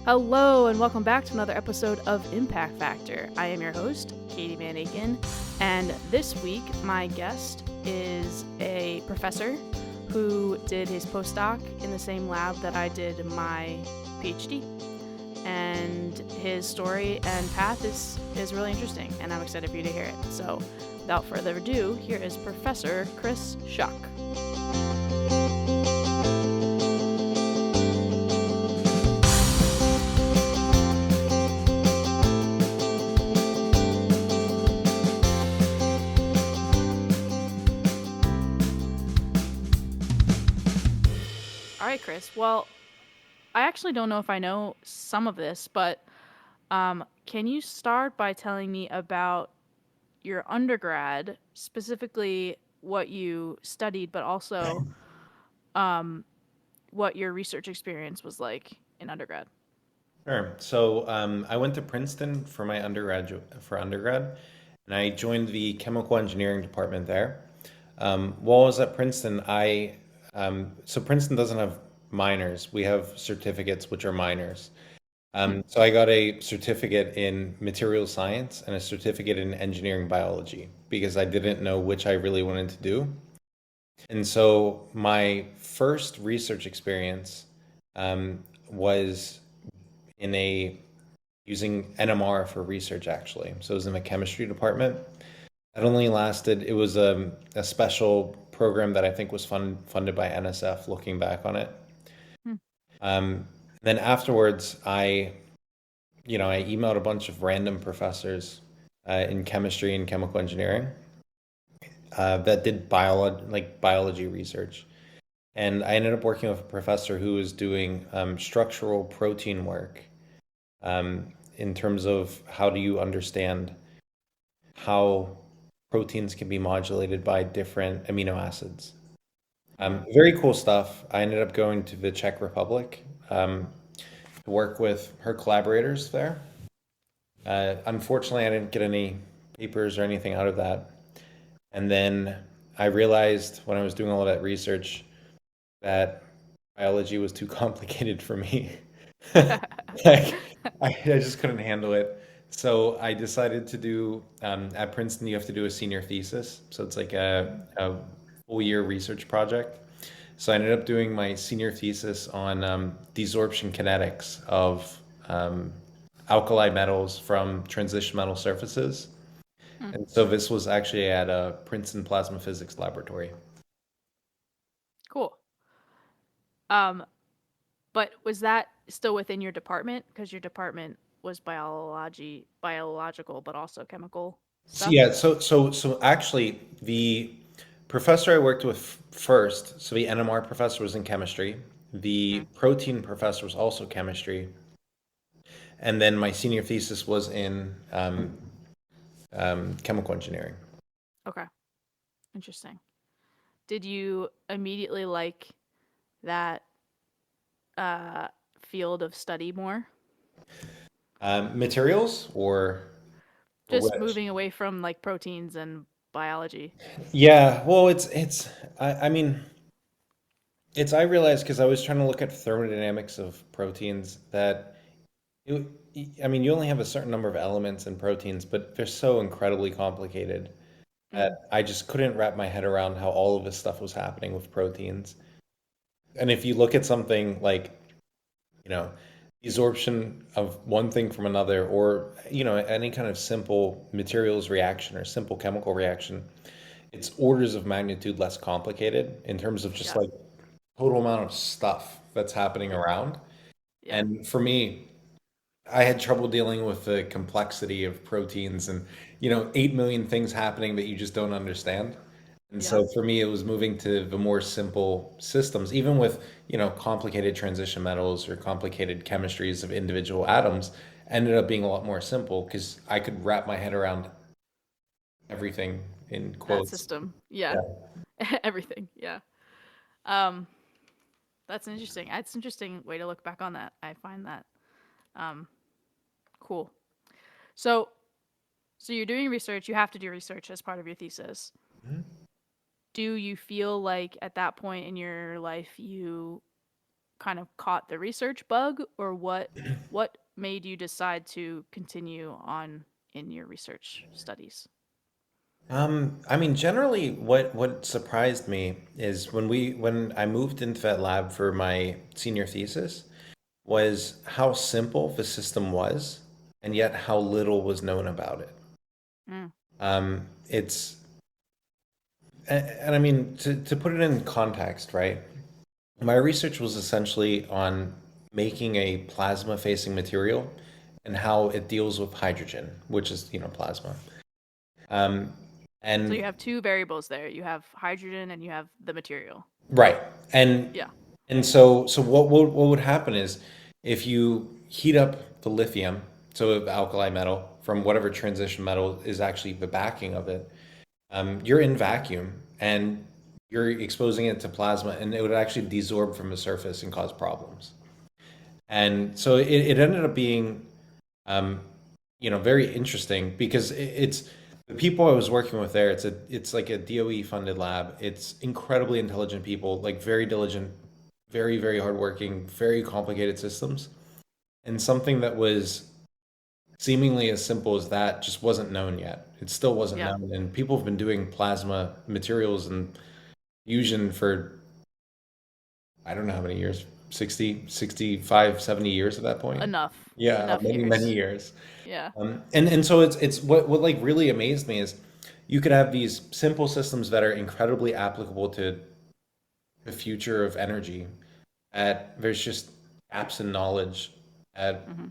Hello, and welcome back to another episode of Impact Factor. I am your host, Katie Van Aken, and this week my guest is a professor who did his postdoc in the same lab that I did my PhD. And his story and path is really interesting, and I'm excited for you to hear it. So, without further ado, here is Professor Chris Shuck. All right, Chris. Well, I actually don't know if I know some of this, but can you start by telling me about your undergrad, specifically what you studied, but also what your research experience was like in undergrad? Sure. So I went to Princeton for my undergrad, and I joined the chemical engineering department there. While I was at Princeton, so Princeton doesn't have minors. We have certificates, which are minors. Hmm. So I got a certificate in material science and a certificate in engineering biology because I didn't know which I really wanted to do. And so my first research experience was in a using NMR for research actually. So it was in the chemistry department. It only lasted, it was a special program that I think was funded by NSF looking back on it. Hmm. Then afterwards, I emailed a bunch of random professors in chemistry and chemical engineering that did biology research. And I ended up working with a professor who was doing structural protein work in terms of how do you understand how proteins can be modulated by different amino acids. Yeah. Very cool stuff. I ended up going to the Czech Republic to work with her collaborators there. Unfortunately, I didn't get any papers or anything out of that. And then I realized when I was doing all of that research that biology was too complicated for me. Like, I just couldn't handle it. So I decided to do, at Princeton, you have to do a senior thesis. So it's like a full year research project. So I ended up doing my senior thesis on desorption kinetics of alkali metals from transition metal surfaces. Hmm. And so this was actually at a Princeton Plasma Physics Laboratory. Cool. Um, but was that still within your department? Because your department was biological, but also chemical So stuff. yeah, so actually the professor I worked with first, so the NMR professor was in chemistry. Hmm. The protein professor was also chemistry. And then my senior thesis was in chemical engineering. Okay. Interesting. Did you immediately like that uh, field of study more? Materials or Just which? moving away from like proteins and biology. Yeah, well, I mean, I realized because I was trying to look at thermodynamics of proteins that it, I mean, you only have a certain number of elements in proteins, but they're so incredibly complicated that Mm. I just couldn't wrap my head around how all of this stuff was happening with proteins. And if you look at something like, you know, the absorption of one thing from another, or, any kind of simple materials reaction or simple chemical reaction, it's orders of magnitude less complicated in terms of just Yeah. like total amount of stuff that's happening around. Yeah. And for me, I had trouble dealing with the complexity of proteins and, 8 million things happening that you just don't understand. And Yeah. so for me, it was moving to the more simple systems, even with, complicated transition metals or complicated chemistries of individual atoms, ended up being a lot more simple because I could wrap my head around everything in That quotes. system. Yeah. Yeah. Everything. Yeah. Um, that's interesting. That's an interesting way to look back on that. I find that um, cool. So, so you're doing research. You have to do research as part of your thesis. Mhm. Do you feel like at that point in your life you kind of caught the research bug, or what made you decide to continue on in your research studies? I mean, generally, what surprised me is when I moved into that lab for my senior thesis was how simple the system was, and yet how little was known about it. Mm, It's and I mean to put it in context, right? My research was essentially on making a plasma-facing material and how it deals with hydrogen, which is, plasma. Um, so and you have two variables there. You have hydrogen and you have the material. right, and Yeah. so what would happen is if you heat up the lithium, so the alkali metal from whatever transition metal is actually the backing of it, you're in vacuum and you're exposing it to plasma, and it would actually desorb from the surface and cause problems. And so it ended up being, um, very interesting because it's the people I was working with there. It's like a DOE funded lab. It's incredibly intelligent people, like very diligent, very, very hardworking, very complicated systems. And something that was seemingly as simple as that just wasn't known yet. It still wasn't Yeah. known. And people have been doing plasma materials and fusion for I don't know how many years, 60, 65, 70 years at that point. Enough. Yeah, Enough many, many years. years. Yeah. And so it's what like really amazed me is you could have these simple systems that are incredibly applicable to the future of energy. At there's just gaps in knowledge, at Hmm.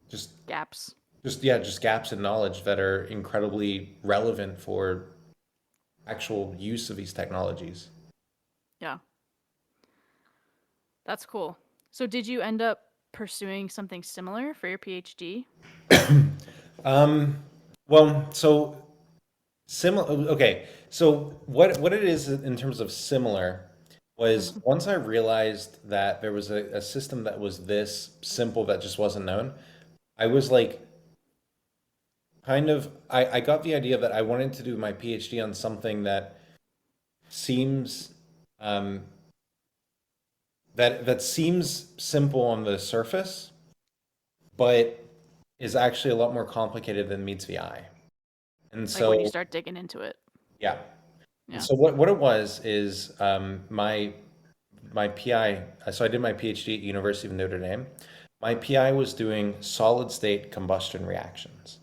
just Gaps. just gaps in knowledge that are incredibly relevant for actual use of these technologies. Yeah. That's cool. So did you end up pursuing something similar for your PhD? Um, well, so similar. Okay, so what it is in terms of similar was Hmm. once I realized that there was a system that was this simple that just wasn't known, I was like kind of I got the idea that I wanted to do my PhD on something that seems um, that seems simple on the surface, but is actually a lot more complicated than meets the eye. And Like when you so start digging into it. yeah. And Yeah. so what it was is my PI. So I did my PhD at University of Notre Dame. My PI was doing solid state combustion reactions,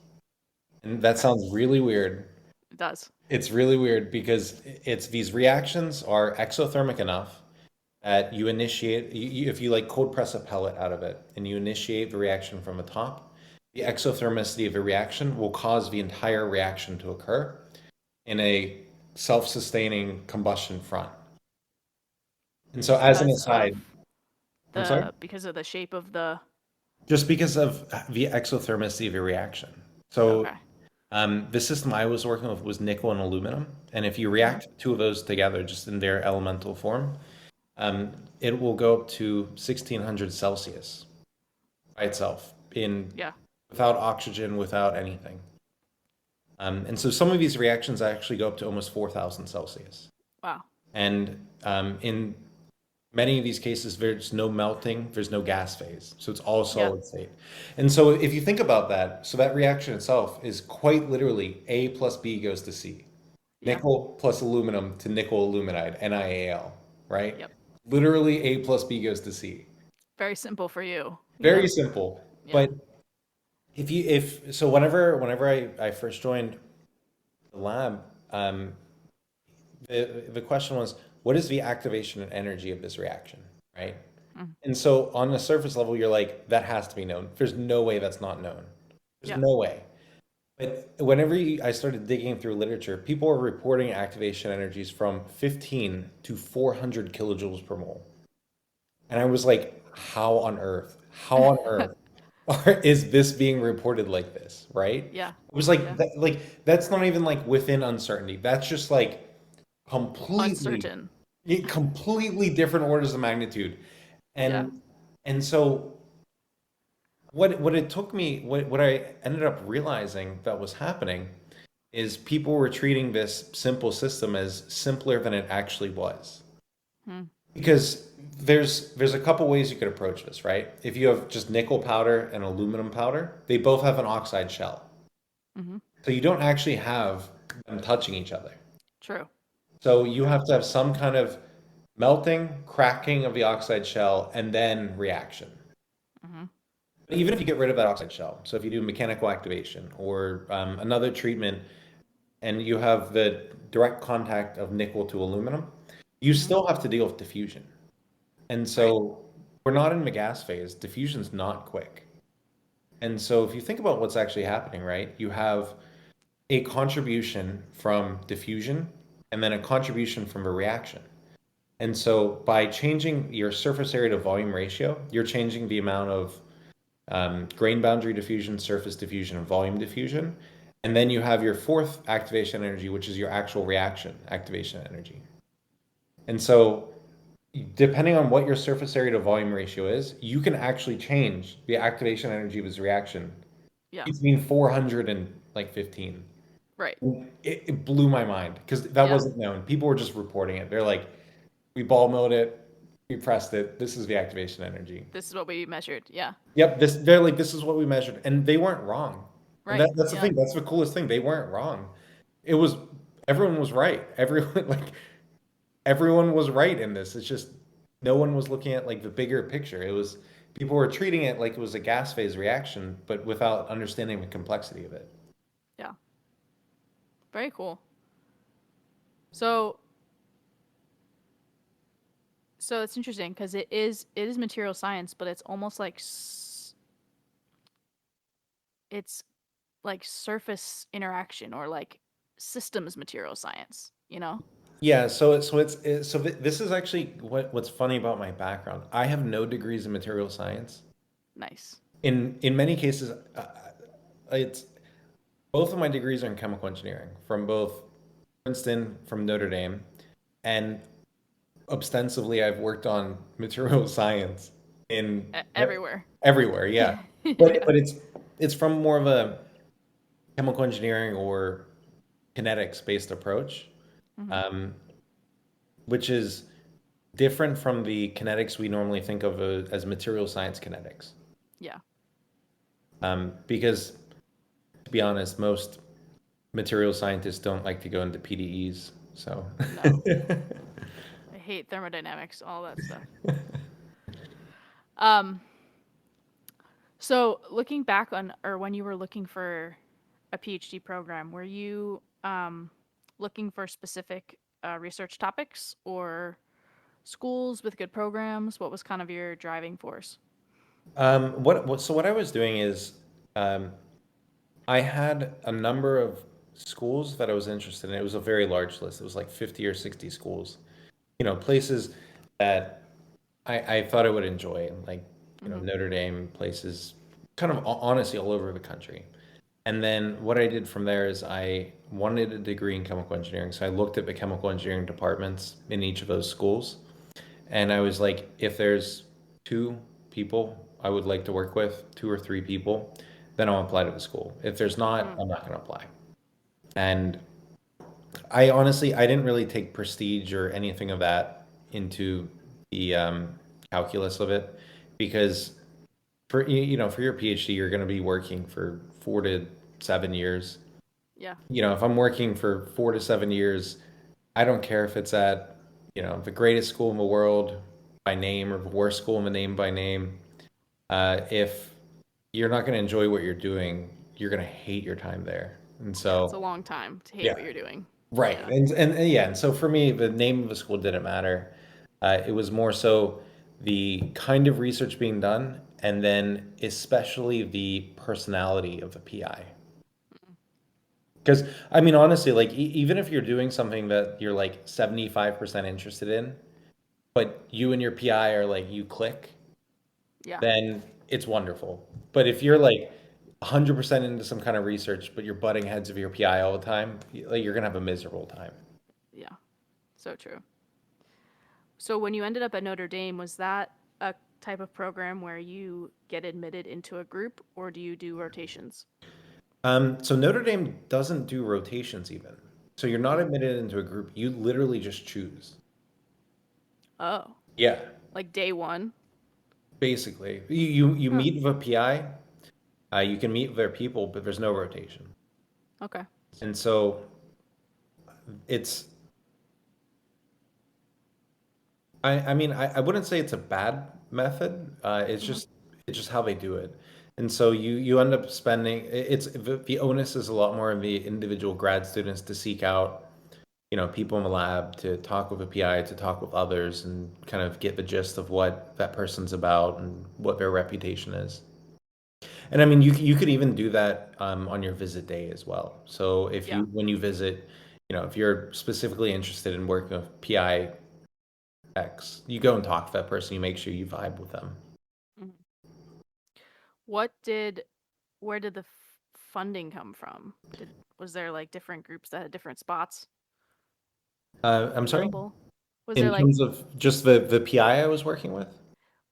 and that Okay. sounds really weird. It does. It's really weird because it's these reactions are exothermic enough that you initiate if you like cold press a pellet out of it and you initiate the reaction from the top, the exothermicity of the reaction will cause the entire reaction to occur in a self-sustaining combustion front. And so, as an Because aside, of I'm sorry, the shape of the. just because of the exothermicity of a reaction. So, Okay. the system I was working with was nickel and aluminum, and if you Hmm. react two of those together, just in their elemental form, it will go up to 1600 Celsius by itself, in Yeah. without oxygen, without anything. And so, some of these reactions actually go up to almost 4000 Celsius. Wow. And in many of these cases, there's no melting, there's no gas phase. So it's all Yeah. solid state. And so if you think about that, so that reaction itself is quite literally A plus B goes to C. Yeah. Nickel plus aluminum to nickel aluminide, NiAl, right? Yep. Literally A plus B goes to C. Very simple for you. Very Yeah. simple. Yeah. But if so whenever I first joined the lab, the question was, what is the activation and energy of this reaction, right? Mm. And so on the surface level, you're like, that has to be known. There's no way that's not known. There's Yeah. no way. But whenever I started digging through literature, people were reporting activation energies from 15 to 400 kilojoules per mole. And I was like, how on earth? How on earth is this being reported like this, right? Yeah. It was like Yeah. that's not even like within uncertainty. That's just like completely Uncertain. completely different orders of magnitude. Yeah. And so what it took me what I ended up realizing that was happening is people were treating this simple system as simpler than it actually was. Hmm. Because there's a couple ways you could approach this, right? If you have just nickel powder and aluminum powder, they both have an oxide shell. Mm-hmm. So you don't actually have them touching each other. True. So you True. have to have some kind of melting, cracking of the oxide shell, and then reaction. Mm-hmm. Even if you get rid of that oxide shell, so if you do mechanical activation or another treatment and you have the direct contact of nickel to aluminum, you Mm-hmm. still have to deal with diffusion. And Right. so we're not in the gas phase. Diffusion's not quick. And so if you think about what's actually happening, right, you have a contribution from diffusion and then a contribution from a reaction. And so by changing your surface area to volume ratio, you're changing the amount of grain boundary diffusion, surface diffusion, and volume diffusion. And then you have your fourth activation energy, which is your actual reaction activation energy. And so depending on what your surface area to volume ratio is, you can actually change the activation energy of his reaction Yeah. between 400 and like 15. Right. It blew my mind because that Yeah. wasn't known. People were just reporting it. They're like, we ball milled it, we pressed it. This is the activation energy. This is what we measured. Yeah. Yep, they're like, this is what we measured. And they weren't wrong. And Right. that's the Yeah. thing. That's the coolest thing. They weren't wrong. It was everyone was right. Everyone like everyone was right in this. It's just no one was looking at like the bigger picture. It was people were treating it like it was a gas phase reaction, but without understanding the complexity of it. Yeah. Very cool. So so it's interesting because it is material science, but it's almost like it's like surface interaction or like systems material science, you know? Yeah, this is actually what's funny about my background. I have no degrees in material science. Nice. In many cases, it's both of my degrees are in chemical engineering from both Princeton, from Notre Dame, and ostensibly I've worked on material science in Everywhere. everywhere, yeah. Yeah. But it's from more of a chemical engineering or kinetics based approach, Hmm. um, which is different from the kinetics we normally think of as material science kinetics. Yeah. Because to be honest, most material scientists don't like to go into PDEs. So No. I hate thermodynamics, all that stuff. Um, so looking back on or when you were looking for a PhD program, were you looking for specific research topics or schools with good programs? What was kind of your driving force? what I was doing is um, I had a number of schools that I was interested in. It was a very large list. It was like 50 or 60 schools. Places that I thought I would enjoy, like, Mm-hmm. Notre Dame, places kind of honestly all over the country. And then what I did from there is I wanted a degree in chemical engineering. So I looked at the chemical engineering departments in each of those schools. And I was like, if there's two people I would like to work with, two or three people, then I'll apply to the school. If there's not, Mm. I'm not going to apply. And I honestly, I didn't really take prestige or anything of that into the calculus of it because for your PhD, you're going to be working for 4 to 7 years. Yeah. If I'm working for 4 to 7 years, I don't care if it's at, the greatest school in the world by name or the worst school in the name by name. If you're not going to enjoy what you're doing, you're going to hate your time there. And Yeah, it's a so, long time to hate yeah, what you're doing. right. Yeah. And yeah, and so for me, the name of the school didn't matter. It was more so the kind of research being done, and then especially the personality of the PI. Because I mean, honestly, like even if you're doing something that you're like 75% interested in, but you and your PI are like you click, Yeah. then it's wonderful. But if you're like 100% into some kind of research, but you're butting heads of your PI all the time, like you're gonna have a miserable time. Yeah. So true. So when you ended up at Notre Dame, was that a type of program where you get admitted into a group or do you do rotations? So Notre Dame doesn't do rotations even. So you're not Mm. admitted into a group. You literally just choose. Oh. Yeah, like day one? basically. You Huh. meet with a PI, you can meet with their people, but there's no rotation. Okay. And so it's I mean I wouldn't say it's a bad method. Hmm. It's just how they do it. And so you end up spending it's the onus is a lot more on the individual grad students to seek out, people in the lab, to talk with a PI, to talk with others, and kind of get the gist of what that person's about and what their reputation is. And I mean, you could even do that on your visit day as well. So if Yeah. you when you visit, if you're specifically interested in working with PI X, you go and talk to that person. You make sure you vibe with them. Mhm. What did Where did the funding come from? Was there like different groups that had different spots I'm sorry. available? Was there In like, terms of just the PI I was working with.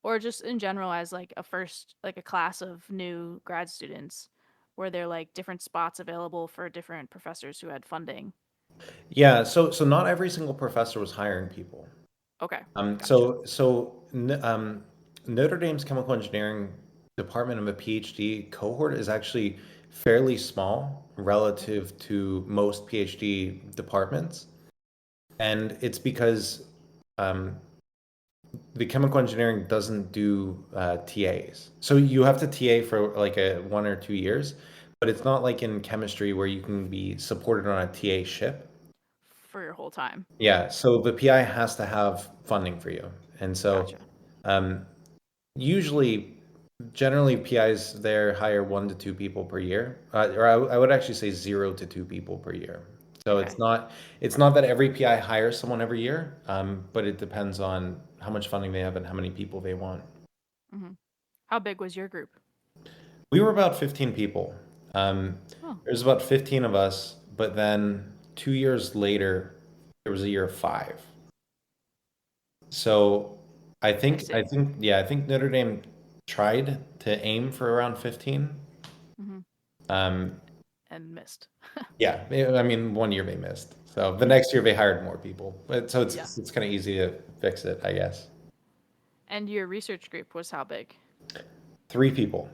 or just in general as like a class of new grad students, were there like different spots available for different professors who had funding? Yeah, so not every single professor was hiring people. Okay, Um, gotcha. so so N- um, Notre Dame's chemical engineering department of a PhD cohort is actually fairly small relative to most PhD departments, and it's because um, the chemical engineering doesn't do TAs. So you have to TA for like a 1 or 2 years, but it's not like in chemistry where you can be supported on a TA ship. For your whole time. Yeah, Okay, so the PI has to have funding for you. And so gotcha. um, usually, generally, PIs there hire 1 to 2 people per year, or I would actually say 0 to 2 people per year. So Okay. it's not that every PI hires someone every year, but it depends on how much funding they have and how many people they want. Hmm. How big was your group? We were about 15 people. Oh, There was about 15 of us, but then 2 years later, there was a year of five. So I see. I think Notre Dame tried to aim for around 15. Hmm. Um, And missed. yeah, I mean, 1 year they missed. So the Yeah. next year they hired more people. But so Yeah. it's kind of easy to fix it, I guess. And your research group was how big? 3 people.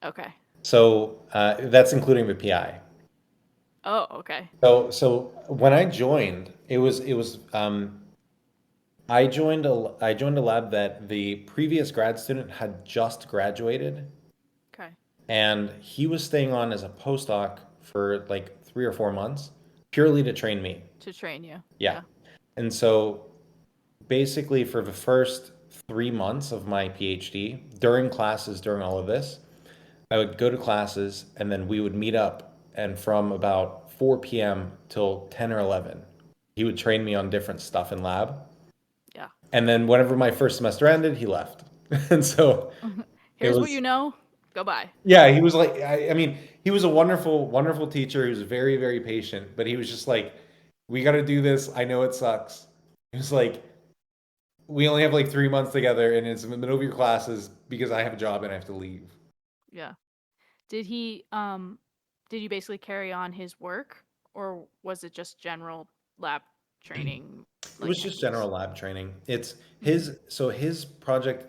Okay. So that's including the PI. Oh, okay. So when I joined, I joined a lab that the previous grad student had just graduated, Okay. and he was staying on as a postdoc for like 3 or 4 months, purely to train me. To train you. Yeah. Yeah. And so basically, for the first 3 months of my PhD, during classes, during all of this, I would go to classes and then we would meet up. And from about 4 p.m. till 10 or 11, he would train me on different stuff in lab. Yeah. And then whenever my first semester ended, he left. And so it Here's what was, you know. Go by. yeah, he was like, I mean, he was a wonderful, wonderful teacher. He was very, very patient, but he was just like, we got to do this. I know it sucks. He was like, we only have like 3 months together and it's in the middle of your classes because I have a job and I have to leave. Yeah. Did he did you basically carry on his work, or was it just general lab training It like was just techniques? general lab training. It's Hmm. his project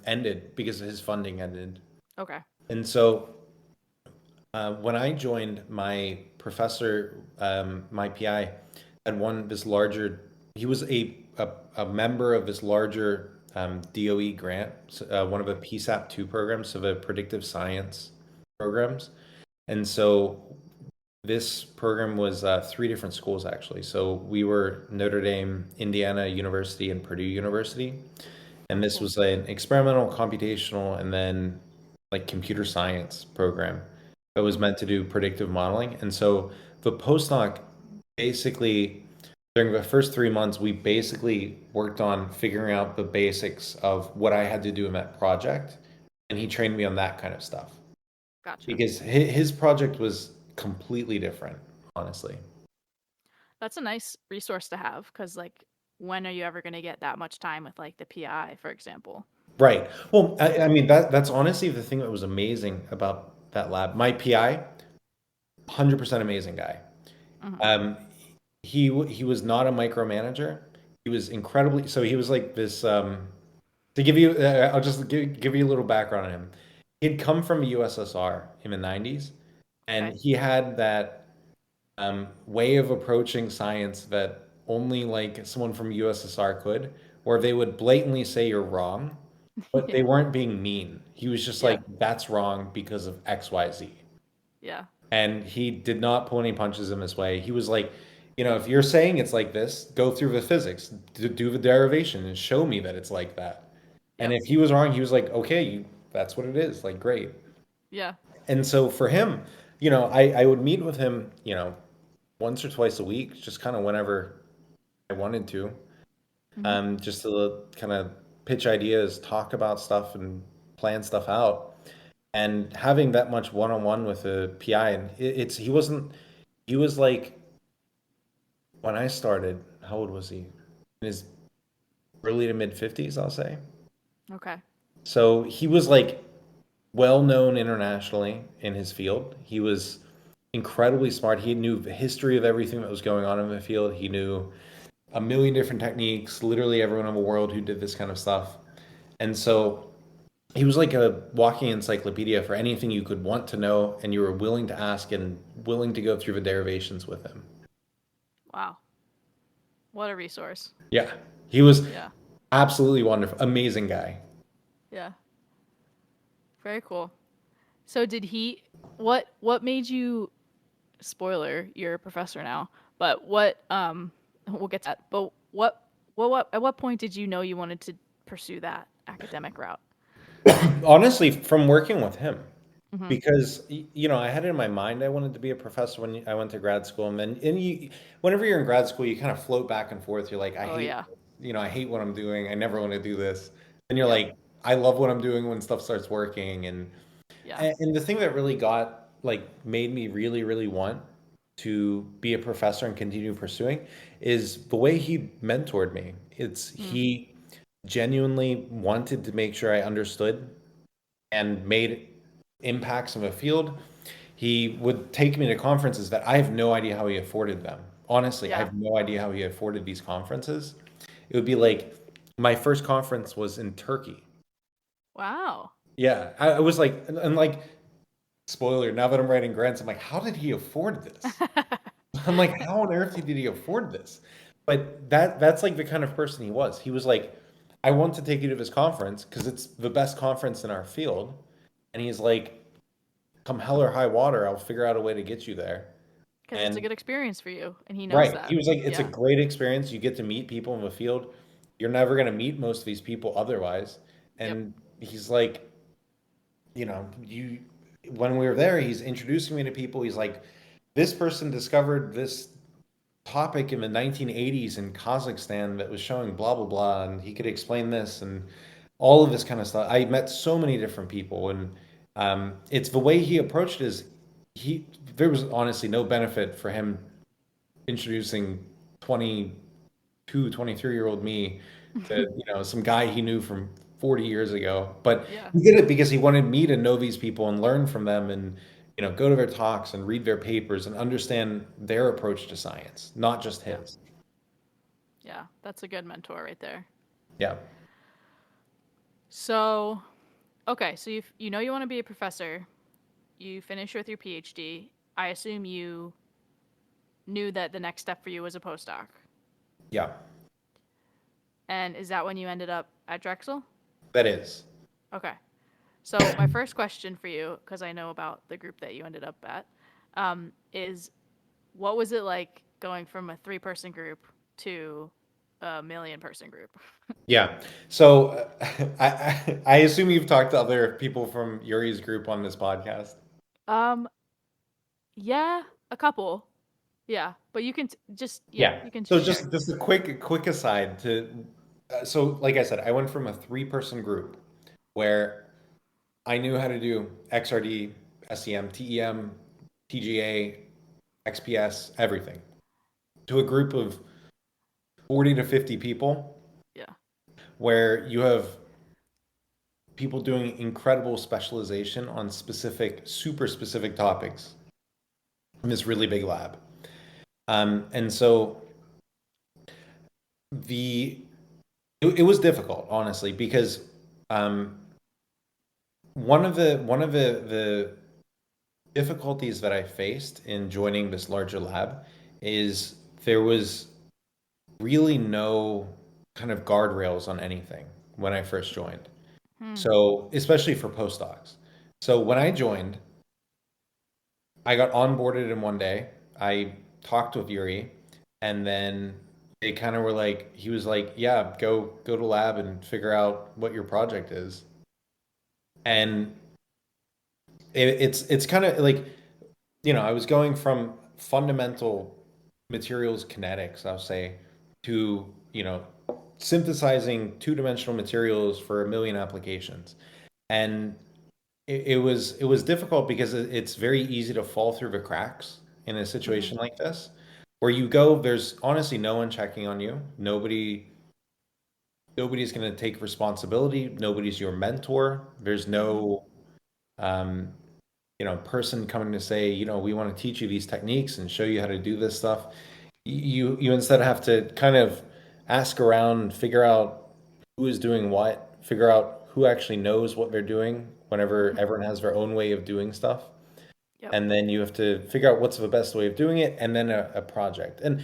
ended because his funding ended. Okay. And so when I joined, my professor, my PI, had won this larger. He was a member of this larger DOE grant, one of the PSAP 2 programs, so the predictive science programs. And so this program was 3 different schools actually. So we were Notre Dame, Indiana University, and Purdue University. And Oh, this cool. was an experimental, computational, and then like computer science program that was Hmm. meant to do predictive modeling. And so the postdoc basically, during the first 3 months, we basically worked on figuring out the basics of what I had to do in that project. And he trained me on that kind of stuff Gotcha. because his project was completely different, honestly. That's a nice resource to have because, like, when are you ever going to get that much time with, like, the PI, for example? Right. Well, I Yeah. mean that's honestly the thing that was amazing about that lab. My PI, 100% amazing guy. Hmm. Um, he was not a micromanager. He was incredibly, so he was like this, to give you, I'll just give you a little background on him. He'd come from the USSR in the 90s, and Okay. he had that way of approaching science that only like someone from USSR could, where they would blatantly say you're wrong, but they Yeah. weren't being mean. He was just Yeah. like, that's wrong because of XYZ. Yeah. And he did not pull any punches in this way. He was like, if you're saying it's like this, go through the physics, do the derivation, and show me that it's like that. And Yep. if he was wrong, he was like, okay, that's what it is. Like, great. Yeah. And so for him, I would meet with him, once or twice a week, just kind of whenever I wanted to, Hmm. just to kind of pitch ideas, talk about stuff, and plan stuff out. And having that much one-on-one with a PI, and he was like, when I started, how old was he? In his early to mid 50s, I'll say. Okay. So he was like well known internationally in his field. He was incredibly smart. He knew the history of everything that was going on in the field. He knew a million different techniques, literally everyone in the world who did this kind of stuff. And so he was like a walking encyclopedia for anything you could want to know, and you were willing to ask and willing to go through the derivations with him. Wow. What a resource. Yeah, he was Yeah. absolutely wonderful, amazing guy. Yeah. Very cool. So did he what made you spoiler, you're a professor now, but what we'll get to that. But what at what point did you know you wanted to pursue that academic route? Honestly, from working with him, Hmm. because I had it in my mind I wanted to be a professor when I went to grad school, and then whenever you're in grad school, you kind of float back and forth. You're like, Oh yeah. I hate what I'm doing. I never want to do this. And you're Yep. like, I love what I'm doing when stuff starts working, and Yeah. and the thing that really made me really really want to be a professor and continue pursuing is the way he mentored me. Mm. He genuinely wanted to make sure I understood and made impacts in the field. He would take me to conferences that I have no idea how he afforded them. Honestly, I Yeah. have no idea how he afforded these conferences. It would be like my first conference was in Turkey. Wow. Yeah, I was like, and like, spoiler, now that I'm writing grants, I'm like, how did he afford this? I'm like, how on earth did he afford this? But that's like the kind of person he was. He was like, I want to take you to this conference because it's the best conference in our field. And he's like, come hell or high water, I'll figure out a way to get you there. Because it's a And good experience for you, and he knows right, that. he was like, it's a Yeah. great experience. You get to meet people in the field. You're never going to meet most of these people otherwise. Yep. And he's like, you when we were there, he's introducing me to people. He's like, this person discovered this topic in the 1980s in Kazakhstan that was showing blah blah blah, and he could explain this and all of this kind of stuff. I met so many different people, and it's the way he approached it is he there was honestly no benefit for him introducing 22, 23-year-old me to some guy he knew from 40 years ago, but Yeah. he did it because he wanted me to know these people and learn from them, and go to their talks and read their papers and understand their approach to science, not just Yeah. his. Yeah. That's a good mentor right there. Yeah. So, okay, so you know you want to be a professor. You finish with your PhD. I assume you knew that the next step for you was a postdoc. Yeah, And is that when you ended up at Drexel? that is. Okay. So my first question for you, because I know about the group that you ended up at, is what was it like going from a three-person group to a million-person group? Yeah. So I assume you've talked to other people from Yuri's group on this podcast. Um, yeah, a couple. Yeah, but you can Yeah. you can So share. just a quick aside to so like I said, I went from a three-person group where I knew how to do XRD, SEM, TEM, TGA, XPS, everything, to a group of 40 to 50 people Yeah, where you have people doing incredible specialization on specific, super specific topics in this really big lab. And so the it was difficult, honestly, because um, one of the difficulties that I faced in joining this larger lab is there was really no kind of guardrails on anything when I first joined. Hmm. So, especially for postdocs. So, when I joined, I got onboarded in one day. I talked with Yuri, and then they kind of were like, he was like, "Yeah, go to lab and figure out what your project is." And it's kind of like, I was going from fundamental materials kinetics, I'll say, to, synthesizing two-dimensional materials for a million applications. And it was difficult because it's very easy to fall through the cracks in a Hmm. situation like this, where you go, there's honestly no one checking on you. Nobody's going to take responsibility. Nobody's your mentor. There's Hmm. no um, person coming to say, we want to teach you these techniques and show you how to do this stuff. You instead have to kind of ask around, figure out who is doing what, figure out who actually knows what they're doing whenever everyone has their own way of doing stuff. Yep. And then you have to figure out what's the best way of doing it, and then a project. And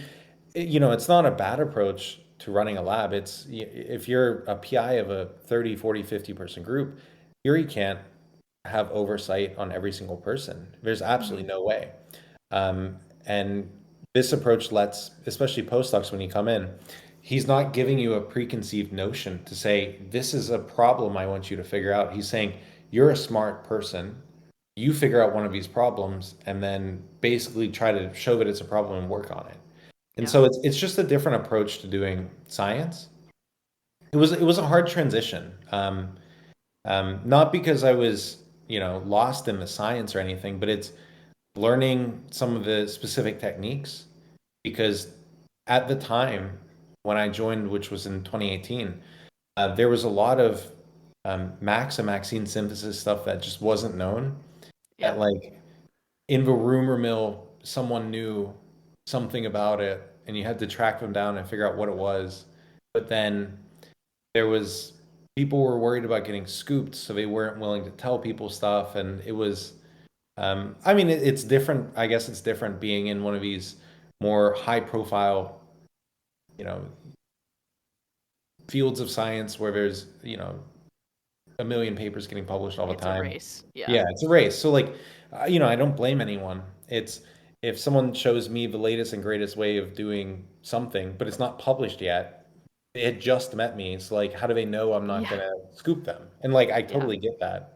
it's not a bad approach to running a lab. If you're a PI of a 30, 40, 50 person group, you can't have oversight on every single person. There's Hmm. absolutely no way. Um, and this approach lets, especially postdocs when you come in, he's not giving you a preconceived notion to say, this is a problem I want you to figure out. He's saying, you're a smart person. You figure out one of these problems and then basically try to show that it's a problem and work on it. And Yeah. so it's just a different approach to doing science. It was a hard transition. Not because I was, lost in the science or anything, but it's learning some of the specific techniques because at the time when I joined, which was in 2018, there was a lot of Max and Maxine synthesis stuff that just wasn't known. That Yep. like in the rumor mill, someone knew something about it, and you had to track them down and figure out what it was. But then there was people were worried about getting scooped, so they weren't willing to tell people stuff, and it was I mean, it's different. I guess it's different being in one of these more high profile, you know, fields of science where there's, a million papers getting published all the It's a time. race. Yeah. Yeah, it's a race. So like, I don't blame anyone. It's if someone shows me the latest and greatest way of doing something, but it's not published yet, it just met me. It's like, how do they know I'm not Yeah. gonna scoop them? And like, I Yeah. totally get that.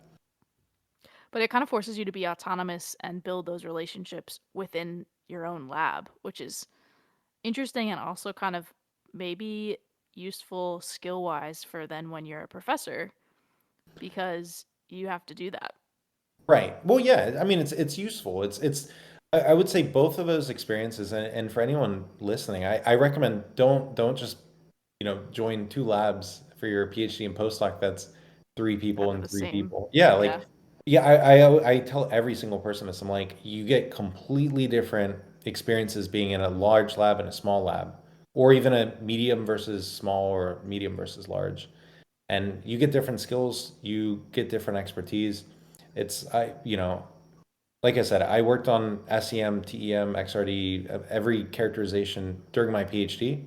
But it kind of forces you to be autonomous and build those relationships within your own lab, which is interesting and also kind of maybe useful skill wise for then when you're a professor because you have to do that. Right. Well, yeah. I mean, it's useful. I would say both of those experiences, and for anyone listening, I recommend don't just join two labs for your PhD and postdoc. That's three That people are and the three same. people. Yeah, Yeah. like yeah. I tell every single person this. I'm like, you get completely different experiences being in a large lab and a small lab, or even a medium versus small or medium versus large, and you get different skills, you get different expertise. Like I said, I worked on SEM, TEM, XRD, every characterization during my PhD.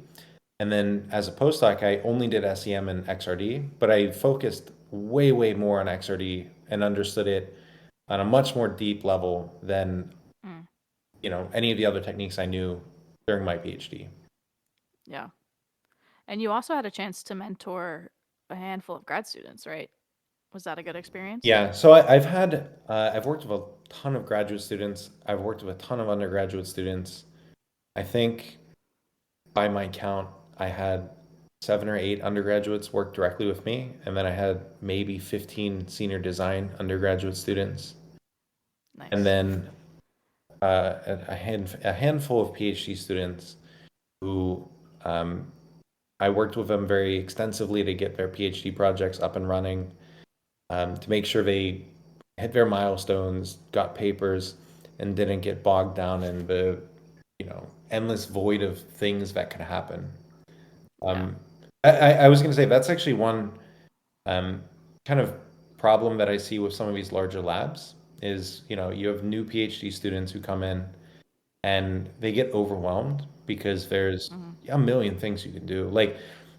And then as a postdoc, I only did SEM and XRD, but I focused way, way more on XRD and understood it on a much more deep level than, Mm, any of the other techniques I knew during my PhD. yeah. And you also had a chance to mentor a handful of grad students, right? Was that a good experience? Yeah, so I've worked with a ton of graduate students. I've worked with a ton of undergraduate students. I think by my count, I had 7 or 8 undergraduates work directly with me, and then I had maybe 15 senior design undergraduate students, and Nice. then a handful of PhD students who I worked with them very extensively to get their PhD projects up and running, to make sure they hit their milestones, got papers, and didn't get bogged down in the endless void of things that could happen. Yeah. Um, I was going to say that's actually one um, kind of problem that I see with some of these larger labs is, you have new PhD students who come in and they get overwhelmed because there's Hmm. a million things you can do. Like,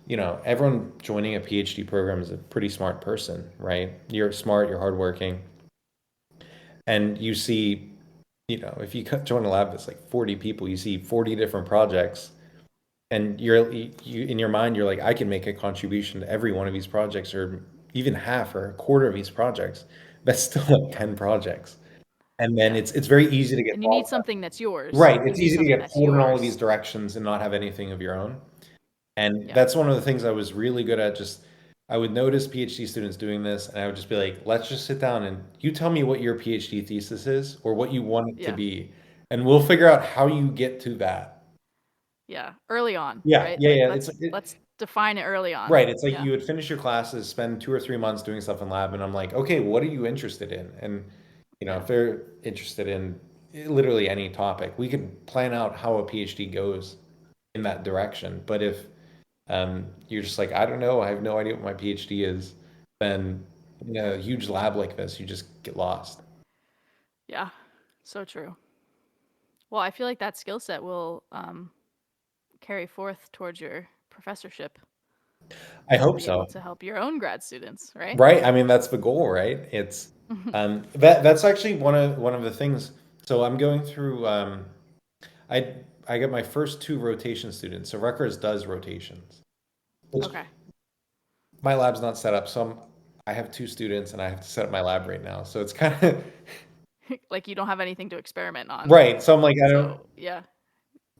everyone joining a PhD program is a pretty smart person, right? You're smart, you're hardworking, and you see, if you join a lab that's like 40 people, you see 40 different projects, and in your mind, you're like, I can make a contribution to every one of these projects, or even half or a quarter of these projects. That's still like Yep. 10 projects. And then Yeah. it's very easy to get And you need lost. something that's yours. Right. You It's need easy to something get that's pulled in all of these yours. directions and not have anything of your own. And Yeah. that's one of the things I was really good at. Just I would notice PhD students doing this, and I would just be like, let's just sit down and you tell me what your PhD thesis is or what you want it to Yeah. be, and we'll figure out how you get to that. Yeah. Early on, Yeah, right? yeah, Like yeah. let's define it early on. Right. It's like Yeah. you would finish your classes, spend 2 or 3 months doing stuff in lab, and I'm like, okay, what are you interested in? And Yeah. if they're interested in literally any topic, we could plan out how a PhD goes in that direction. But if you're just like, I don't know, I have no idea what my PhD is, then in a huge lab like this, you just get lost. Yeah. So true. Well, I feel like that skill set will carry forth towards your professorship. I You'll hope be able so. to help your own grad students, right? Right? I mean, that's the goal, right? It's that's actually one of the things. So I'm going through I I got my first two rotation students. So Rutgers does rotations, which Okay. my lab's not set up. So I have two students and I have to set up my lab right now. So it's kind of Like you don't have anything to experiment on. right. So I'm like, I don't. So, yeah.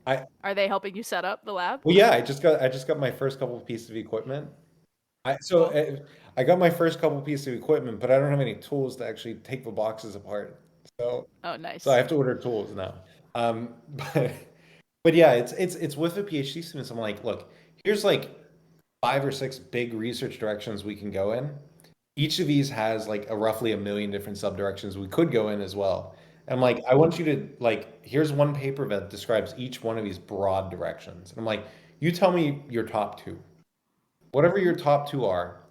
I Are they helping you set up the lab? Well, yeah. I just got my first couple of pieces of equipment. I so Cool. uh, I got my first couple pieces of equipment, but I don't have any tools to actually take the boxes apart. So Oh, so I nice. have to order tools now. Um, but but yeah, it's with the PhD students. I'm like, look, here's like 5 or 6 big research directions we can go in. Each of these has like a roughly a million different subdirections we could go in as well. And I'm like, I want Hmm. you to like, here's one paper that describes each one of these broad directions. And I'm like, you tell me your top two, whatever Hmm. your top two are,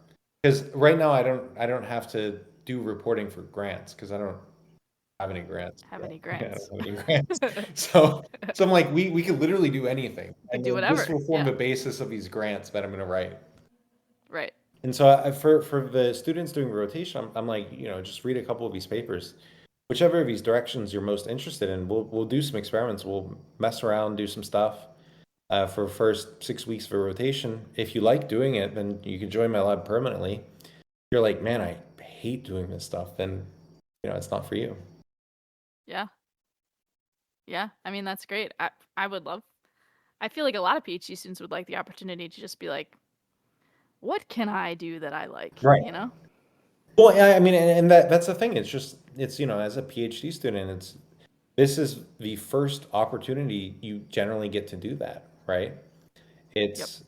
because right now I don't have to do reporting for grants because I don't have any grants. Have Yeah, any I don't grants? have any grants. So I'm like, we could literally do anything, You could and do then this whatever. will form Yeah. the basis of these grants that I'm going to write. Right. And so for the students doing rotation, I'm like, just read a couple of these papers, whichever of these directions you're most interested in. We'll do some experiments. We'll mess around, do some stuff for first 6 weeks of a rotation. If you like doing it, then you can join my lab permanently. If you're like, man, I hate doing this stuff, then it's not for you. Yeah. Yeah. I mean, that's great. I would love, I feel like a lot of PhD students would like the opportunity to just be like, what can I do that I like? Right. You know? Well, yeah, I mean, and that's the thing. It's just it's as a PhD student, this is the first opportunity you generally get to do that, right? Yep. It's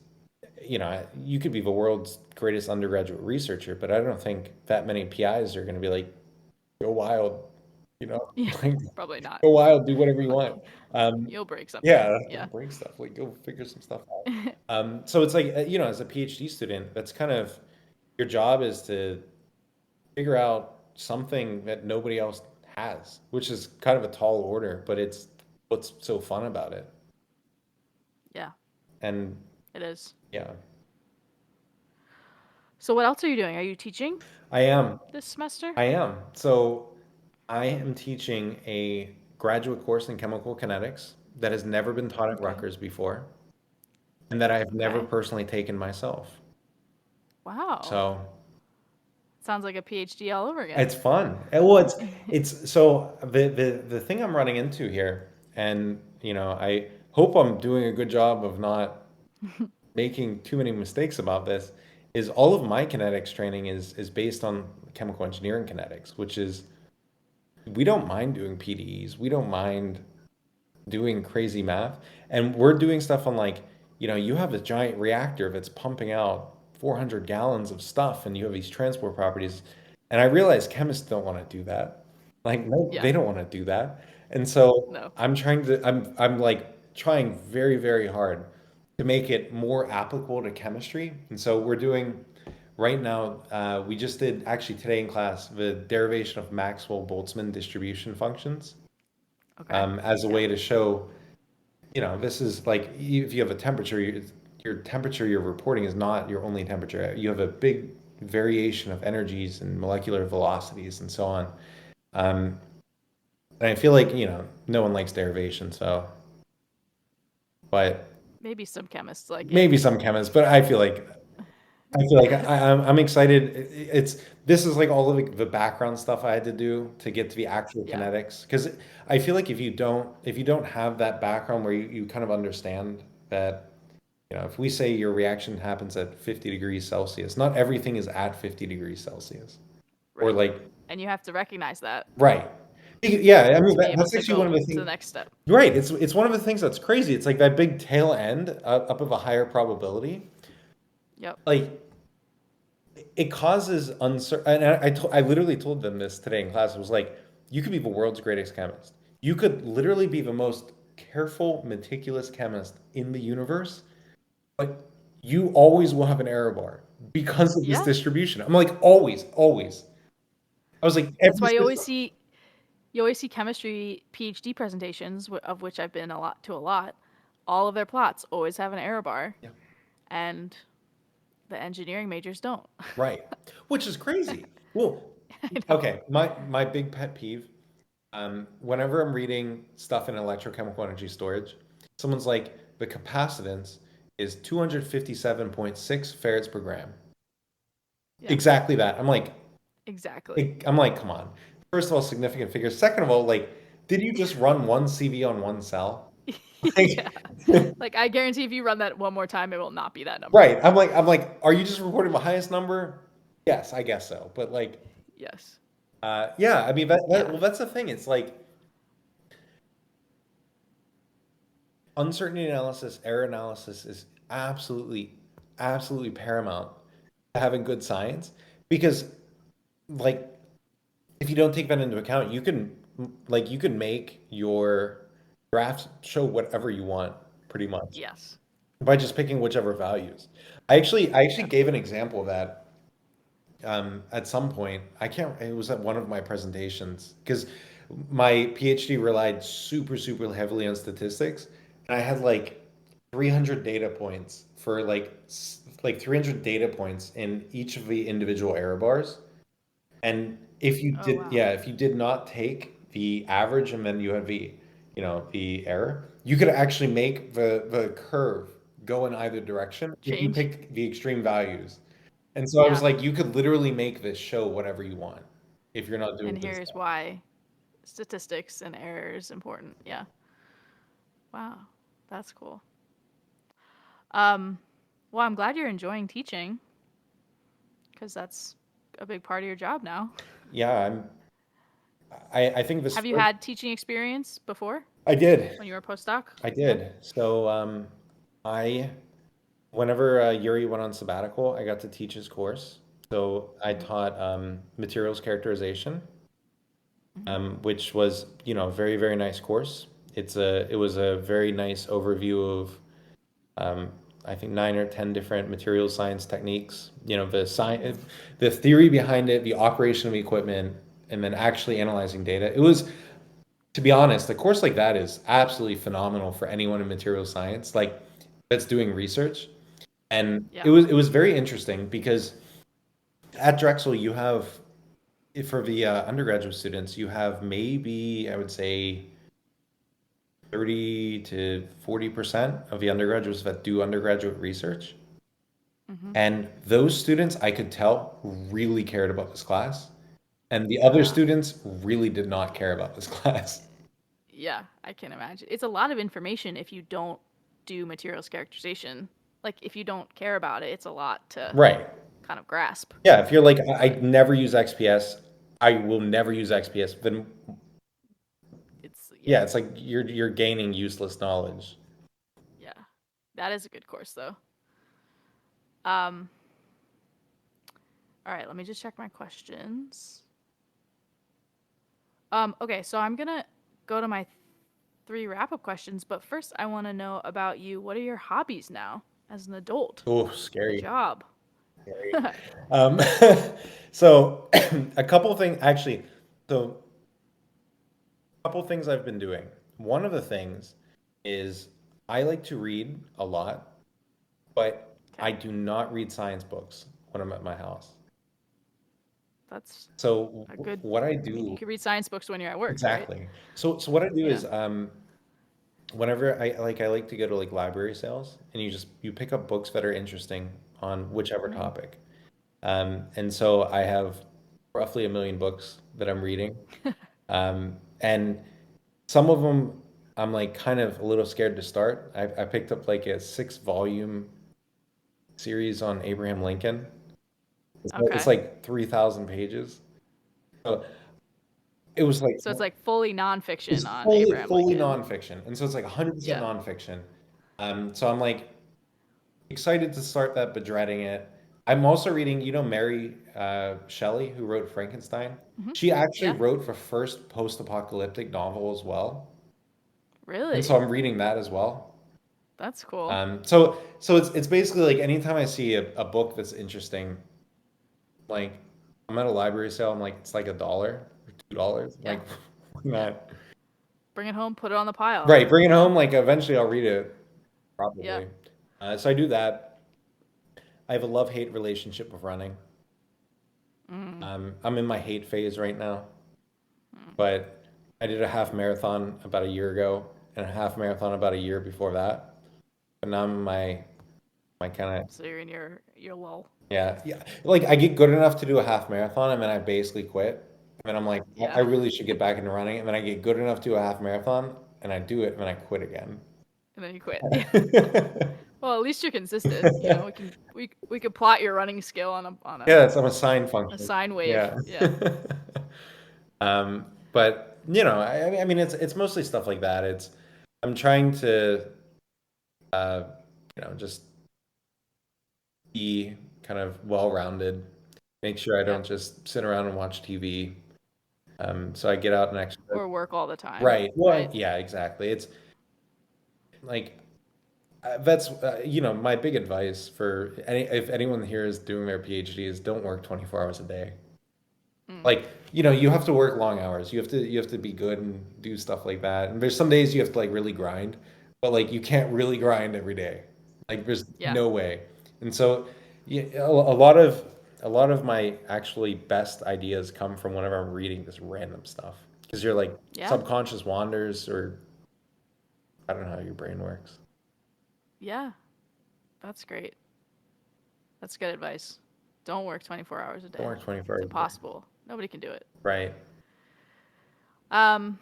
you could be the world's greatest undergraduate researcher, but I don't think that many PIs are going to be like, go wild, Yeah. like Probably not. go wild, do whatever you want. You'll break something. Yeah, Yeah. don't break stuff. Like go figure some stuff out. So it's like as a PhD student, that's kind of your job is to figure out something that nobody else has, which is kind of a tall order, but it's what's so fun about it. Yeah. And It is. yeah, So what else are you doing? Are you teaching I am. this semester? I am. So I am teaching a graduate course in chemical kinetics that has never been taught at Okay. Rutgers before and that I have never Okay. personally taken myself. Wow. So Sounds like a PhD all over again. it's fun. Well, it's so the thing I'm running into here, and I hope I'm doing a good job of not making too many mistakes about this, is all of my kinetics training is based on chemical engineering kinetics, which is we don't mind doing PDEs. We don't mind doing crazy math. And we're doing stuff on like, you have a giant reactor that's pumping out 400 gallons of stuff and you have these transport properties. And I realize chemists don't want to do that. Like, no, Yeah. they don't want to do that. And so No. I'm like trying very, very hard to make it more applicable to chemistry. And so we're doing right now, we just did actually today in class the derivation of Maxwell-Boltzmann distribution functions Okay. as a Yeah. way to show, this is like if you have a temperature, your temperature you're reporting is not your only temperature. You have a big variation of energies and molecular velocities and so on. Um, and I feel like, no one likes derivation, so, but Maybe some chemists like it. maybe some chemists, but I feel like I'm excited. This is like all of the background stuff I had to do to get to the actual Yeah. kinetics. Because I feel like if you don't have that background where you kind of understand that, if we say your reaction happens at 50 degrees Celsius, not everything is at 50 degrees Celsius. Or Right. like, And you have to recognize that right. Yeah, I mean to be able that's to actually one of go the to the things. next step. Right. It's one of the things that's crazy. It's like that big tail end up of a higher probability. Yep. Like it causes uncertain. And I literally told them this today in class. It was like, you could be the world's greatest chemist. You could literally be the most careful, meticulous chemist in the universe, but you always will have an error bar because of this Yeah. distribution. I'm like, always, always. I was like, That's every why system. you always see chemistry PhD presentations, of which I've been a lot. All of their plots always have an error bar, Yeah, and the engineering majors don't. right. Which is crazy. Well, I know. okay, my big pet peeve. Whenever I'm reading stuff in electrochemical energy storage, someone's like, the capacitance is 257.6 farads per gram. Yeah. Exactly that. Exactly. I'm like, come on. First of all, significant figures. Second of all, like, did you just run one CV on one cell? Like, Yeah. Like I guarantee if you run that one more time, it will not be that number. right. I'm like, are you just reporting the highest number? Yes, I guess so. But like, Yes. yeah, I mean, Yeah. well, that's the thing. It's like uncertainty analysis, error analysis is absolutely, absolutely paramount to having good science because, like, if you don't take that into account, you can make your graphs show whatever you want, pretty much, Yes. by just picking whichever values. I actually Yeah. gave an example of that at some point. I can't. It was at one of my presentations because my PhD relied super, super heavily on statistics, and I had like 300 data points for like 300 data points in each of the individual error bars. And Oh wow. if you did not take the average and then you have the error, you could actually make the curve go in either direction if you Change. pick the extreme values. And so I was Yeah. like, you could literally make this show whatever you want if you're not doing And good here's stuff. why statistics and error is important. Yeah. Wow. That's cool. Um, well, I'm glad you're enjoying teaching because that's a big part of your job now. Yeah, I think this Have you first, had teaching experience before I did. when you were a postdoc? I Yeah. did. So I whenever Yuri went on sabbatical, I got to teach his course. So I Hmm. taught materials characterization, Hmm. which was, a very, very nice course. It was a very nice overview of, um, I think 9 or 10 different material science techniques. The Hmm. science, the theory behind it, the operation of equipment, and then actually analyzing data. It was, to be honest, a course like that is absolutely phenomenal for anyone in material science, like that's doing research. And it Yeah. was it was very interesting because at Drexel you have, for the undergraduate students, you have maybe, I would say, 30 to 40% of the undergraduates that do undergraduate research. Hmm. And those students, I could tell, really cared about this class. And the other Yeah. students really did not care about this class. Yeah. I can imagine. It's a lot of information if you don't do materials characterization. Like if you don't care about it, it's a lot to Right. kind of grasp. Yeah, if you're like, I But never use XPS, I will never use XPS, then it's yeah, yeah. it's like you're gaining useless knowledge. Yeah. That is a good course though. Um all right, let me just check my questions. Okay, so I'm going to go to my 3 wrap up questions, but first I want to know about you. What are your hobbies now as an adult Oh, with a scary. job? Scary. Um, so a couple things actually. So a couple things I've been doing. One of the things is I like to read a lot, but I Okay. do not read science books when I'm at my house. That's So a good, what I I mean, you do can read science books when you're at work, right? exactly. So what I do Yeah. is whenever I like to go to like library sales and you pick up books that are interesting on whichever Mm. topic. And so I have roughly 1 million books that I'm reading. And some of them I'm like kind of a little scared to start. I picked up like a 6 volume series on Abraham Lincoln. It's Okay. like 3,000 pages. So it was like So it's like fully nonfiction it's on fully Abraham fully Lincoln. nonfiction, and so it's like 100% Yeah. nonfiction. So I'm like excited to start that, but dreading it. I'm also reading, Mary Shelley, who wrote Frankenstein. Hmm. She actually Yeah. wrote the first post-apocalyptic novel as well, and so Really? I'm reading that as well. That's cool. So it's basically like anytime I see a book that's interesting, like I'm at a library sale, I'm like it's like $1 or $2. I'm Yeah. like, why Yeah. not? Bring it home, put it on the pile, Right, bring you it know? home. Like eventually, I'll read it Yeah. probably. So I do that. I have a love-hate relationship with running. Mm. I'm in my hate phase right now, Mm. but I did a half marathon about a year ago and a half marathon about a year before that. But now I'm in my kind of So you're in your lull. yeah. Like I get good enough to do a half marathon, and then I basically quit. And then I'm like, I Yeah. really should get back into running. And then I get good enough to do a half marathon, and I do it, and then I quit again. And then you quit. Yeah. Well, at least you're consistent. You know, we could plot your running skill on Yeah, I'm a sine a function. sine wave. Yeah. Yeah. But I mean, it's mostly stuff like that. I'm trying to, uh, just be kind of well-rounded. Make sure I Yeah. don't just sit around and watch TV. So I get out and exercise. Or work all the time, Right. Well, right? yeah, exactly. It's like that's my big advice for if anyone here is doing their PhD is don't work 24 hours a day. Mm. Like, you have to work long hours. You have to be good and do stuff like that. And there's some days you have to like really grind, but like you can't really grind every day. Like there's Yeah. no way. And so yeah, a lot of my actually best ideas come from whenever I'm reading this random stuff. Because you're like Yeah. subconscious wanders, or I don't know how your brain works. Yeah. That's great. That's good advice. Don't work 24 hours a Don't day. work 24 It's hours a day. impossible. Nobody can do it. Right. Um,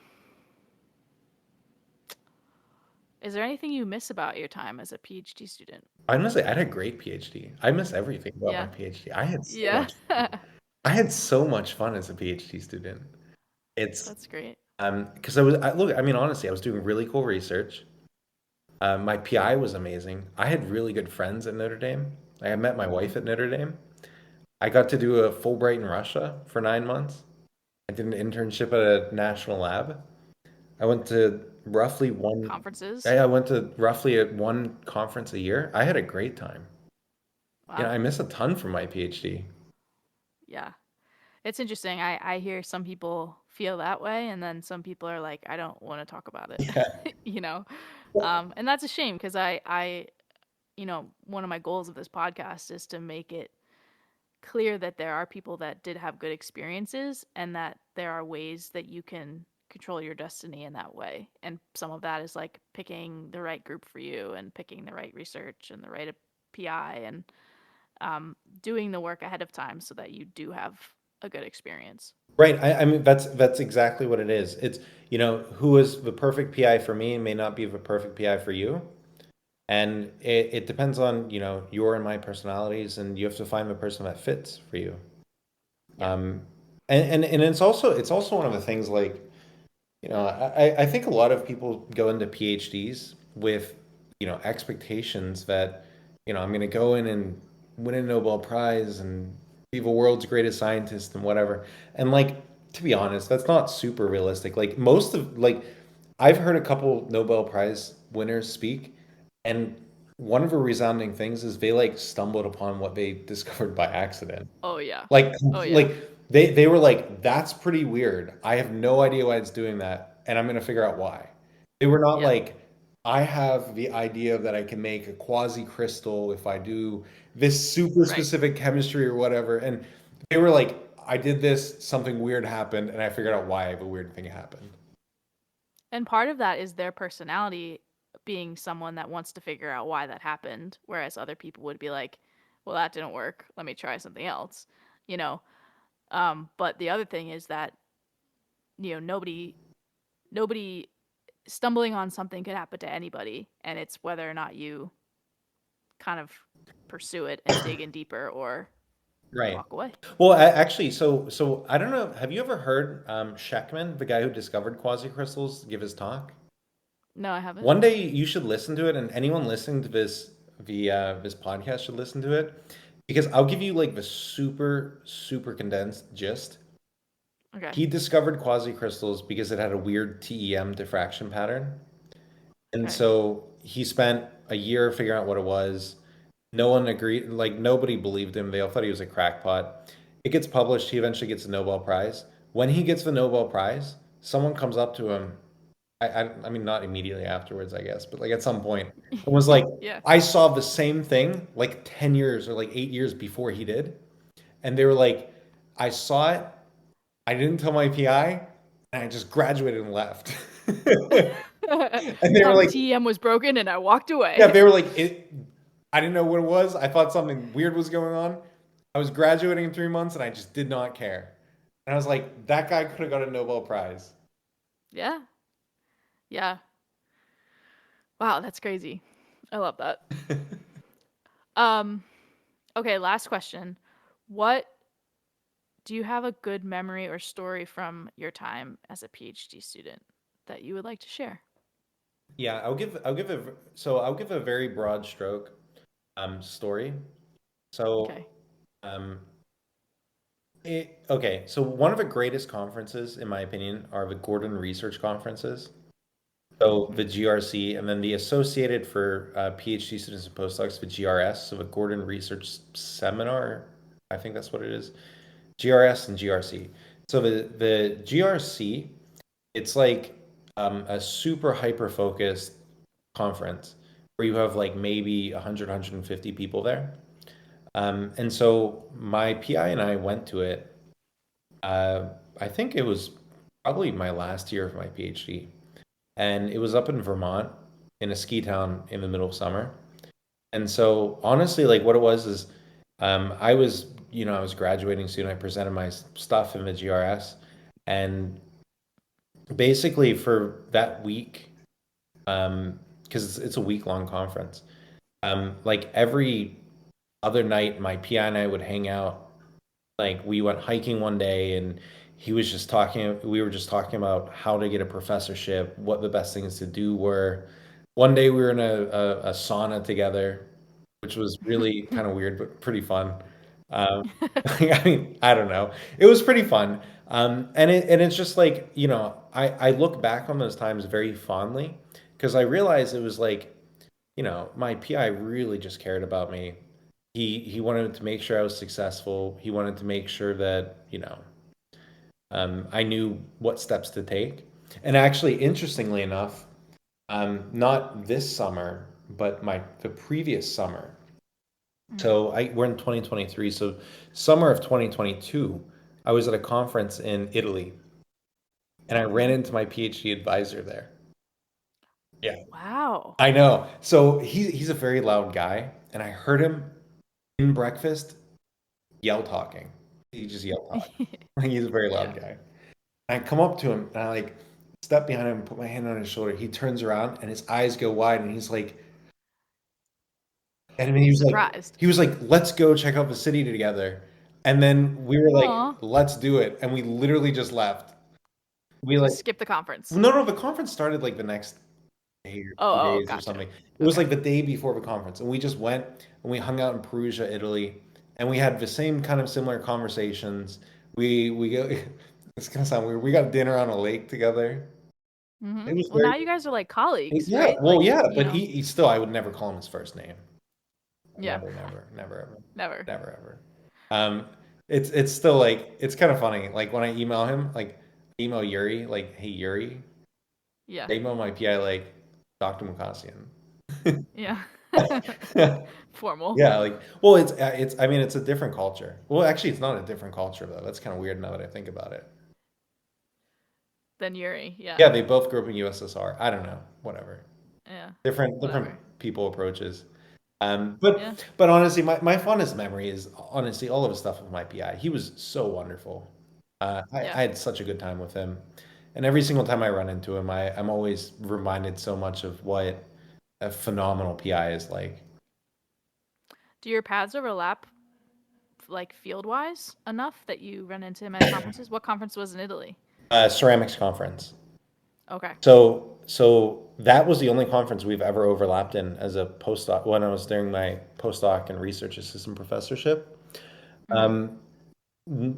is there anything you miss about your time as a PhD student? Honestly, I had a great PhD. I miss everything about my Yeah. PhD. I had so Yeah. much I had so much fun as a PhD student. It's That's great. because I mean, honestly, I was doing really cool research. My PI was amazing. I had really good friends at Notre Dame. I met my Hmm. wife at Notre Dame. I got to do a Fulbright in Russia for 9 months. I did an internship at a national lab. I went to roughly one. Conferences? I went to roughly at one conference a year. I had a great time. Wow. I miss a ton from my PhD. Yeah. It's interesting. I hear some people feel that way, and then some people are like, I don't want to talk about it, Yeah. you know? And that's a shame because one of my goals of this podcast is to make it clear that there are people that did have good experiences and that there are ways that you can control your destiny in that way. And some of that is like picking the right group for you and picking the right research and the right PI and doing the work ahead of time so that you do have a good experience. Right. I mean, that's exactly what it is. It's, who is the perfect PI for me may not be the perfect PI for you. And it depends on, your and my personalities, and you have to find the person that fits for you. Yeah. Um, and it's also one of the things like, I think a lot of people go into PhDs with, expectations that, I'm going to go in and win a Nobel Prize and be the world's greatest scientist and whatever. And like, to be honest, that's not super realistic. Like most of like I've heard a couple Nobel Prize winners speak, and one of the resounding things is they like stumbled upon what they discovered by accident. Oh yeah. Like Oh yeah. like they were like, that's pretty weird. I have no idea why it's doing that, and I'm gonna figure out why. They were not Yeah. like, I have the idea that I can make a quasi crystal if I do this super Right. specific chemistry or whatever. And they were like, I did this, something weird happened, and I figured out why the weird thing happened. And part of that is their personality being someone that wants to figure out why that happened, whereas other people would be like, well, that didn't work. Let me try something else, you know. But the other thing is that, nobody stumbling on something could happen to anybody, and it's whether or not you kind of pursue it and dig in deeper or Right. walk away. Well, actually, so I don't know. Have you ever heard Sheckman, the guy who discovered quasicrystals, give his talk? No, I haven't. One day you should listen to it, and anyone listening to this podcast should listen to it, because I'll give you like the super condensed gist. Okay. He discovered quasicrystals because it had a weird TEM diffraction pattern. And Okay. so he spent a year figuring out what it was. No one agreed, like nobody believed him. They all thought he was a crackpot. It gets published. He eventually gets a Nobel Prize. When he gets the Nobel Prize, someone comes up to him. I mean, not immediately afterwards, I guess, but like at some point, and was like, Yeah. I saw the same thing like 10 years or like 8 years before he did. And they were like, I saw it. I didn't tell my PI, and I just graduated and left. And they were Thought the like, TEM was broken and I walked yeah, away. they were like, I didn't know what it was. I thought something weird was going on. I was graduating in 3 months, and I just did not care. And I was like, that guy could have got a Nobel Prize. Yeah. Yeah. Wow, that's crazy. I love that. Um okay, last question. What do you have a good memory or story from your time as a PhD student that you would like to share? Yeah, I'll give a very broad stroke story. So Okay. um okay, so one of the greatest conferences in my opinion are the Gordon Research Conferences. So the Mhm. GRC, and then the associated for PhD students and postdocs, the GRS, so the Gordon Research Seminar, I think that's what it is. GRS and GRC. So the GRC, it's like a super hyper focused conference where you have like maybe 100, 150 people there. And so my PI and I went to it. I think it was probably my last year of my PhD, and it was up in Vermont in a ski town in the middle of summer. And so honestly, like what it was is, I was graduating soon. I presented my stuff in the GRS, and basically for that week, because it's a week long conference, like every other night, my PI and I would hang out. Like we went hiking one day, and we were just talking about how to get a professorship, what the best things to do were. One day we were in a sauna together, which was really kind of weird, but pretty fun. Um, I mean, I don't know. It was pretty fun. And it's just like, I look back on those times very fondly because I realized it was like, my PI really just cared about me. He wanted to make sure I was successful. He wanted to make sure that, I knew what steps to take. And actually, interestingly enough, not this summer, but the previous summer. Mhm. So we're in 2023. So summer of 2022, I was at a conference in Italy, and I ran Mhm. into my PhD advisor there. Yeah, Wow. I know. So he's a very loud guy, and I heard him in breakfast yell talking. He just yell talk. He's a very Yeah. loud guy. I come up to him and I like step behind him and put my hand on his shoulder. He turns around and his eyes go wide and he's like, and Surprised. he was like, let's go check out the city together. And then we were like, Aw. let's do it. And we literally just left. We like, Just skip the conference. no, the conference started like the next day or Oh, two oh, days or gotcha. something. It was Okay. like the day before the conference. And we just went and we hung out in Perugia, Italy. And we had the same kind of similar conversations. We go, it's gonna sound weird. We got dinner on a lake together. Mm-hmm. It was Well, very now you guys are like colleagues, yeah, right? well, Like, yeah, you but know. he still I would never call him his first name. Yeah. Never, never, never, ever, Never. never, ever. Um, it's still like it's kind of funny. Like when I email him, like email Yuri, like, hey Yuri, Yeah. I email my PI like Dr. Mukasian. Yeah. Formal. Yeah, like well, it's I mean it's a different culture. Well, actually, it's not a different culture though. That's kind of weird now that I think about it. Then Yuri. Yeah. Yeah, they both grew up in USSR. I don't know, whatever. Yeah. Different Whatever. people approaches. Yeah. But honestly, my fondest memory is honestly all of his stuff with my PI. He was so wonderful. Yeah. I had such a good time with him, and every single time I run into him, I'm always reminded so much of what a phenomenal PI is like. Do your paths overlap, like field wise, enough that you run into him at conferences? What conference was in Italy? Ceramics conference. Okay. So that was the only conference we've ever overlapped in as a postdoc when I was doing my postdoc and research assistant professorship. Mm-hmm.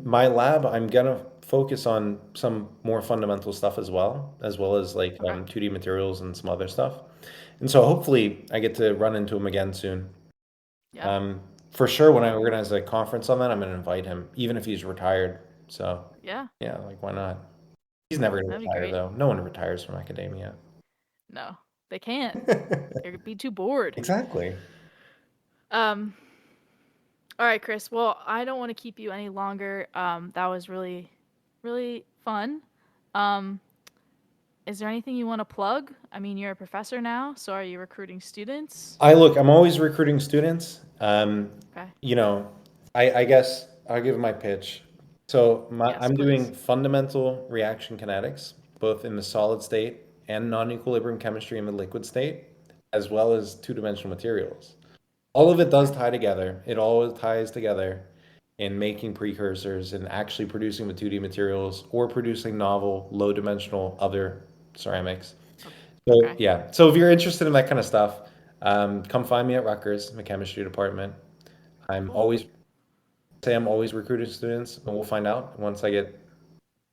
My lab, I'm gonna focus on some more fundamental stuff as well as like Okay. 2D materials and some other stuff. And so hopefully I get to run into him again soon. Yeah. For sure, when I organize a conference on that, I'm gonna invite him, even if he's retired. So Yeah. yeah, like why not? He's never gonna That'd be retire great. though. No one retires from academia. No, they can't. They'd be too bored. Exactly. Um. All right, Chris. Well, I don't want to keep you any longer. That was really, really fun. Um, is there anything you want to plug? I mean, you're a professor now, so are you recruiting students? I'm always recruiting students. Okay. You know, I guess I'll give my pitch. So Yes, I'm doing please. fundamental reaction kinetics, both in the solid state and non-equilibrium chemistry in the liquid state, as well as two-dimensional materials. All of it does Okay. tie together. It all ties together in making precursors and actually producing the 2D materials or producing novel, low-dimensional other ceramics. So Okay. yeah, so if you're interested in that kind of stuff, come find me at Rutgers in the chemistry department. I'm Cool. always I'm always recruiting students, and we'll find out once I get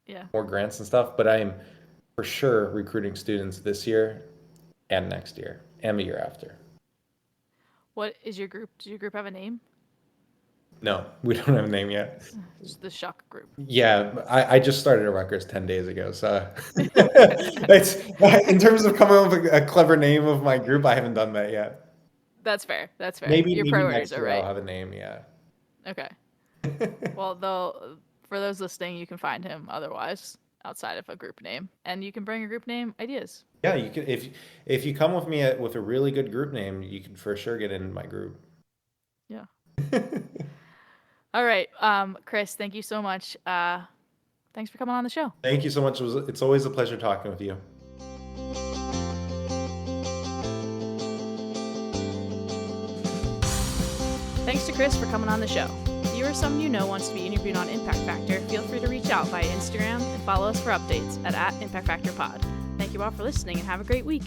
Yeah. more grants and stuff. But I am for sure recruiting students this year and next year and the year after. What is your group? Does your group have a name? No, we don't have a name yet. It's the Shuck group. Yeah, I just started at Rutgers 10 days ago, so it's in terms of coming up with a clever name of my group, I haven't done that yet. That's fair. That's fair. Maybe Your maybe priorities next are year I'll right. have a name, yeah. Okay. Well, though, for those listening, you can find him otherwise outside of a group name, and you can bring your group name ideas. Yeah, you could if you come with me with a really good group name, you can for sure get in my group. Yeah. All right, Chris, thank you so much. Thanks for coming on the show. Thank you so much. It's always a pleasure talking with you. Thanks to Chris for coming on the show. If you or someone you know wants to be interviewed on Impact Factor, feel free to reach out via Instagram and follow us for updates at Impact Factor Pod. Thank you all for listening and have a great week.